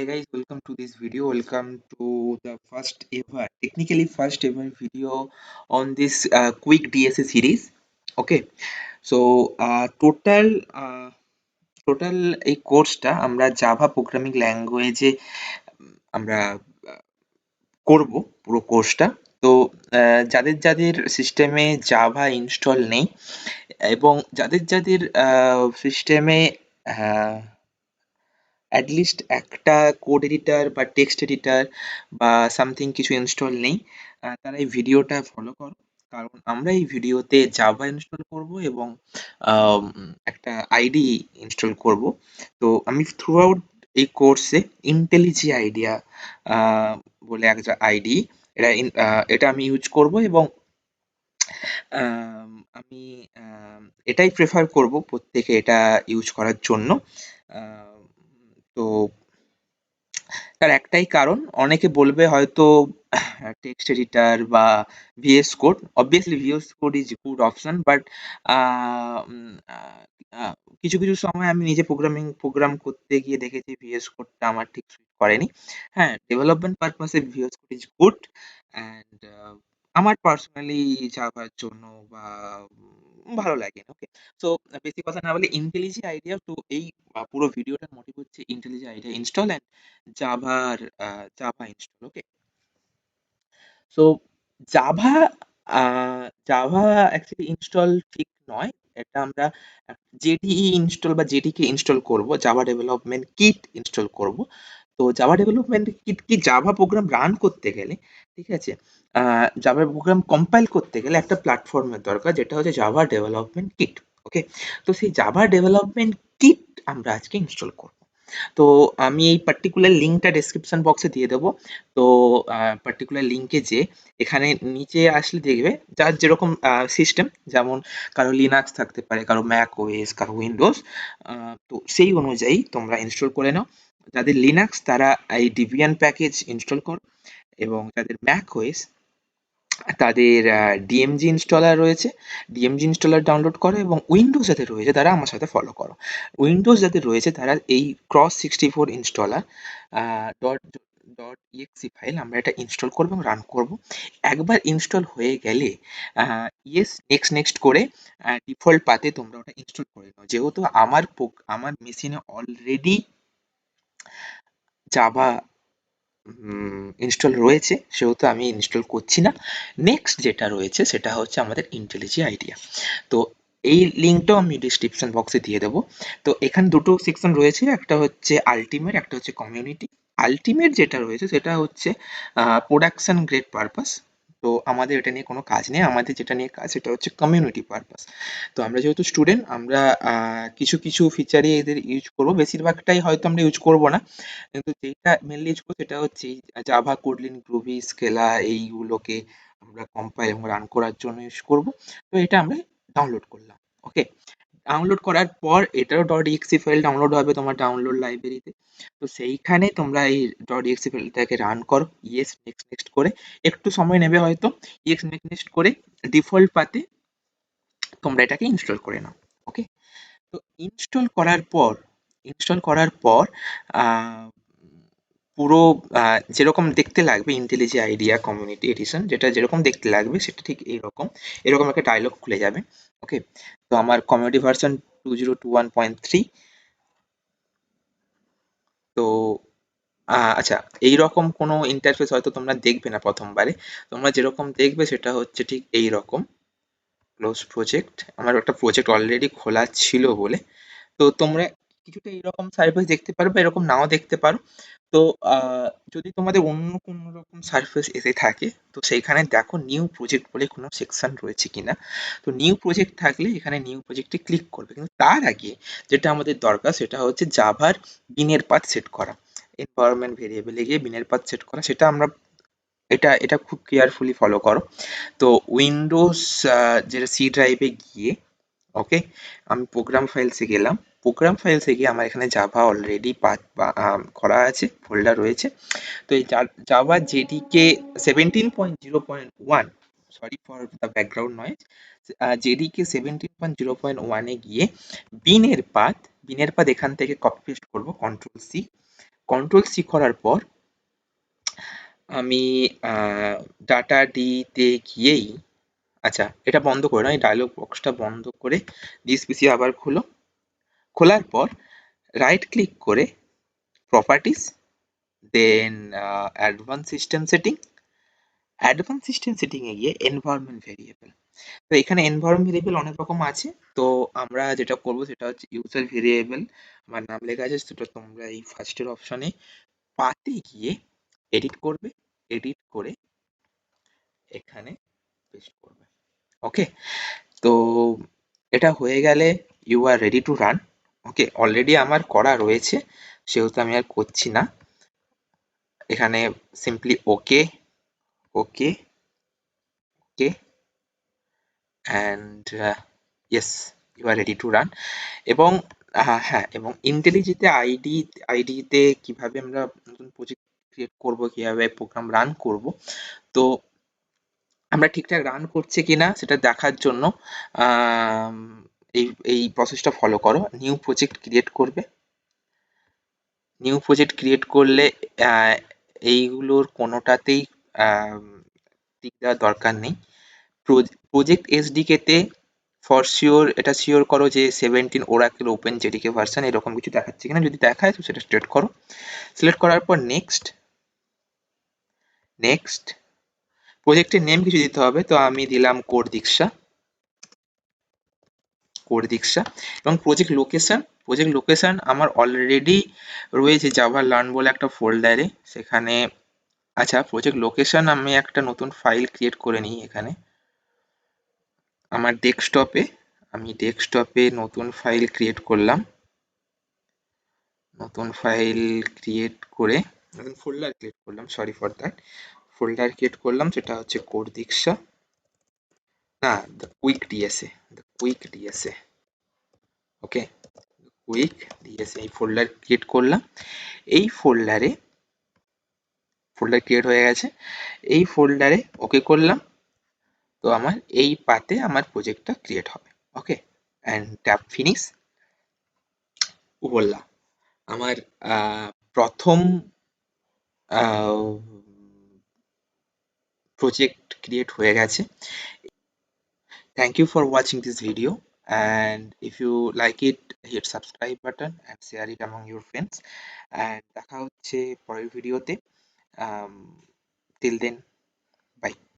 Hey guys, welcome to this video. Welcome to the first ever video on this quick DSA series. Okay, so total এই কোর্সটা আমরা Java programming ল্যাঙ্গুয়েজে আমরা করব পুরো কোর্সটা। তো যাদের যাদের সিস্টেমে জাভা ইনস্টল নেই এবং যাদের সিস্টেমে অ্যাটলিস্ট একটা কোড এডিটর বা টেক্সট এডিটর বা সামথিং কিছু ইনস্টল নেই, তারা এই ভিডিওটা ফলো করো। কারণ আমরা এই ভিডিওতে জাভা ইনস্টল করব এবং আম, একটা আইডি ইনস্টল করব। তো আমি থ্রু আউট এই কোর্সে ইন্টেলিজি আইডিয়া বলে একটা আইডি, এটা আমি ইউজ করব এবং আম, আমি এটাই প্রেফার করব প্রত্যেকে এটা ইউজ করার জন্য। আম, তো তার একটাই কারণ, অনেকে বলবে হয়তো টেক্সট এডিটর বা VS code, obviously VS code is good option, but কিছু কিছু সময় আমি নিজে প্রোগ্রাম করতে গিয়ে দেখেছি ভিএস কোডটা আমার ঠিক সুইট করেনি। হ্যাঁ, ডেভেলপমেন্ট পারপাসে VS code is good, and আমার পার্সোনালি যাওয়ার জন্য বা ভালো লাগে। ওকে, সো বেশি কথা না বলে ইন্টেলিজি আইডিয়া, তো এই পুরো ভিডিওটার মোটিভ হচ্ছে ইন্টেলিজি আইডিয়া ইনস্টল অ্যান্ড জাভার Java install. Okay, so Java Java actually install ঠিক নয়। এটা আমরা জেডিই ইনস্টল বা জেডিকে ইনস্টল করব, জাভা ডেভেলপমেন্ট কিট ইনস্টল করব। তো জাভা ডেভেলপমেন্ট কিট কি, জাভা প্রোগ্রাম রান করতে গেলে, ঠিক আছে, জাভা প্রোগ্রাম কম্পাইল করতে গেলে একটা প্ল্যাটফর্মের দরকার, যেটা হচ্ছে জাভা ডেভেলপমেন্ট কিট। ওকে, তো সেই জাভা ডেভেলপমেন্ট কিট আমরা আজকে ইনস্টল করব। তো আমি এই পার্টিকুলার লিঙ্কটা ডেসক্রিপশন বক্সে দিয়ে দেবো। তো পার্টিকুলার লিঙ্কে যে এখানে নিচে আসলে দেখবে যার যেরকম সিস্টেম, যেমন কারো লিনাক্স থাকতে পারে, কারো ম্যাক ওএস, কারো উইন্ডোজ, তো সেই অনুযায়ী তোমরা ইনস্টল করে নাও। যাদের লিনাক্স তারা এই ডিবিয়ান প্যাকেজ ইনস্টল করো, এবং যাদের ম্যাক ওএস তাদের ডিএমজি ইনস্টলার রয়েছে, ডিএমজি ইনস্টলার ডাউনলোড করো, এবং উইন্ডোজ যাদের রয়েছে তারা আমার সাথে ফলো করো। উইন্ডোজ যাদের রয়েছে তারা এই Cross64 installer dot dot exe file আমরা এটা ইনস্টল করবো এবং রান করব। একবার ইনস্টল হয়ে গেলে ইয়েস নেক্সট করে ডিফল্ট পাতে তোমরা ওটা ইনস্টল করে নাও। যেহেতু আমার মেশিনে অলরেডি জাভা ইনস্টল রয়েছে, সেহেতু আমি ইনস্টল করছি না। নেক্সট যেটা রয়েছে সেটা হচ্ছে আমাদের ইন্টেলিজি আইডিয়া। তো এই লিঙ্কটাও আমি ডিসক্রিপশন বক্সে দিয়ে দেবো। তো এখানে দুটো সেকশন রয়েছে, একটা হচ্ছে আলটিমেট, একটা হচ্ছে কমিউনিটি। আলটিমেট যেটা রয়েছে সেটা হচ্ছে প্রোডাকশন গ্রেড পারপাস। তো আমাদের এটা নিয়ে কোনো কাজ নেই, আমাদের যেটা নিয়ে কাজ সেটা হচ্ছে কমিউনিটি পারপাস। তো আমরা যেহেতু স্টুডেন্ট, আমরা কিছু কিছু ফিচারই এদের ইউজ করবো, বেশিরভাগটাই হয়তো আমরা ইউজ করবো না, কিন্তু যেটা মেনলি ইউজ করবো সেটা হচ্ছে জাভা, কোডলিন, গ্রুবি, স্কেলা, এইগুলোকে আমরা কম্পাইল এবং রান করার জন্য ইউজ করব। তো এটা আমরা ডাউনলোড করলাম। ওকে, ডাউনলোড করার পর এটারও ডট ইএক্সি ফাইল ডাউনলোড হবে তোমার ডাউনলোড লাইব্রেরিতে। তো সেইখানে তোমরা এই ডট ইএক্সি ফাইলটাকে রান করো, ইয়েস নেক্সট করে। একটু সময় নেবে হয়তো, ইয়েস নেক্সট করে ডিফল্ট পাতে তোমরা এটাকে ইনস্টল করে নাও। ওকে, তো ইনস্টল করার পর আহ, পুরো যেরকম দেখতে লাগবে ইন্টেলিজে আইডিয়া কমিউনিটি এডিশন, যেটা যেরকম দেখতে লাগবে সেটা ঠিক এইরকম, এরকম একটা ডায়লগ খুলে যাবে। ওকে, তো আমার কমিউনিটি ভার্সন 2021.3। তো আচ্ছা, এইরকম কোনো ইন্টারফেস হয়তো তোমরা দেখবে না প্রথমবারে। তোমরা যেরকম দেখবে সেটা হচ্ছে ঠিক এইরকম। ক্লোজ প্রজেক্ট, আমার একটা প্রজেক্ট অলরেডি খোলা ছিল বলে। তো তোমরা কিছুটা এরকম সারফেস দেখতে পারো বা এরকম নাও দেখতে পারো। তো যদি তোমাদের অন্য কোনো রকম সারফেস এসে থাকে, তো সেইখানে দেখো নিউ প্রজেক্ট বলে কোনো সেকশন রয়েছে কিনা। তো নিউ প্রজেক্ট থাকলে এখানে নিউ প্রজেক্টে ক্লিক করবে, কিন্তু তার আগে যেটা আমাদের দরকার সেটা হচ্ছে জাভার বিনের পাথ সেট করা। এনভায়রনমেন্ট ভেরিয়েবলে গিয়ে বিনের পাথ সেট করা, সেটা আমরা এটা এটা খুব কেয়ারফুলি ফলো করো। তো উইন্ডোজ যেটা সি ড্রাইভে গিয়ে, ওকে, আমি প্রোগ্রাম ফাইলসে গেলাম। প্রোগ্রাম ফাইলসে গিয়ে আমার এখানে জাভা অলরেডি পাথ করা আছে, ফোল্ডার রয়েছে। তো এই Java JDK 17.0.1, sorry for the background noise, JDK 17.0.1-এ গিয়ে বিনের পাথ এখান থেকে কপি পেস্ট করবো, কন্ট্রোল সি কন্ট্রোল সি করার পর আমি ডাটা ডিতে গিয়েই, আচ্ছা এটা বন্ধ করে না, এই ডায়লগ বক্সটা বন্ধ করে দিস পিসি আবার খোলার পর রাইট ক্লিক করে প্রপার্টিস, দেন অ্যাডভান্স সিস্টেম সেটিং এ গিয়ে এনভায়রনমেন্ট ভেরিয়েবল। তো এখানে এনভায়রনমেন্ট ভেরিয়েবল অনেক রকম আছে, তো আমরা যেটা করব সেটা হচ্ছে ইউজার ভেরিয়েবল। আমার নাম লেখা আছে, সেটা তোমরা এই ফার্স্টের অপশনে পাতে গিয়ে এডিট করবে, এডিট করে এখানে পেস্ট করবে। ওকে, তো এটা হয়ে গেলে you are ready to run. Okay, already আমার করা রয়েছে, সেহেতু আমি আর করছি না। এখানে simply okay, okay, okay, and yes, you are ready to run. এবং হ্যাঁ, এবং ইন্টেলিজেতে আইডিতে কিভাবে আমরা নতুন প্রজেক্ট ক্রিয়েট করব, কিভাবে প্রোগ্রাম রান করব, তো আমরা ঠিকঠাক রান করছে কিনা সেটা দেখার জন্য আম, এই এই প্রসেসটা ফলো করো। নিউ প্রজেক্ট ক্রিয়েট করবে, নিউ প্রজেক্ট ক্রিয়েট করলে আহ, এইগুলোর কোনোটাতেই টিক দেওয়ার দরকার নেই। প্রজেক্ট এসডিকে তে ফর শিওর এটা শিওর করো যে 17 ওরাকেল ওপেন জেডিকে ভার্সন এরকম কিছু দেখাচ্ছে কিনা, যদি দেখায় তো সেটা সিলেক্ট করো। সিলেক্ট করার পর নেক্সট, নেক্সট প্রজেক্টের নেম কিছু দিতে হবে, তো আমি দিলাম কোড দীক্ষা, কোড দীক্ষা। এবং প্রজেক্ট লোকেশন আমার অলরেডি রয়েছে জাভা লার্ন বলে একটা ফোল্ডারে, সেখানে। আচ্ছা, প্রজেক্ট লোকেশন আমি একটা নতুন ফাইল ক্রিয়েট করে নিই এখানে আমার ডেস্কটপে। আমি ডেস্কটপে নতুন ফাইল ক্রিয়েট করলাম, নতুন ফাইল ক্রিয়েট করে নতুন ফোল্ডার ক্রিয়েট করলাম, sorry for that. Folder create করলাম, সেটা হচ্ছে কোড দীক্ষা, না, the quick DSA, the quick DSA. Okay, quick DSA এই ফোল্ডার ক্রিয়েট করলাম। এই ফোল্ডার ক্রিয়েট হয়ে গেছে, এই ফোল্ডারে ওকে করলাম, তো আমার এই পাতে আমার প্রজেক্টটা ক্রিয়েট হবে। ওকে, অ্যান্ড ট্যাপ ফিনিশ বললাম, আমার প্রথম প্রজেক্ট ক্রিয়েট হয়ে গেছে। Thank you for watching this video, and if you like it, hit subscribe button and share it among your friends, and দেখা হচ্ছে পরের ভিডিওতে। um, till then, bye.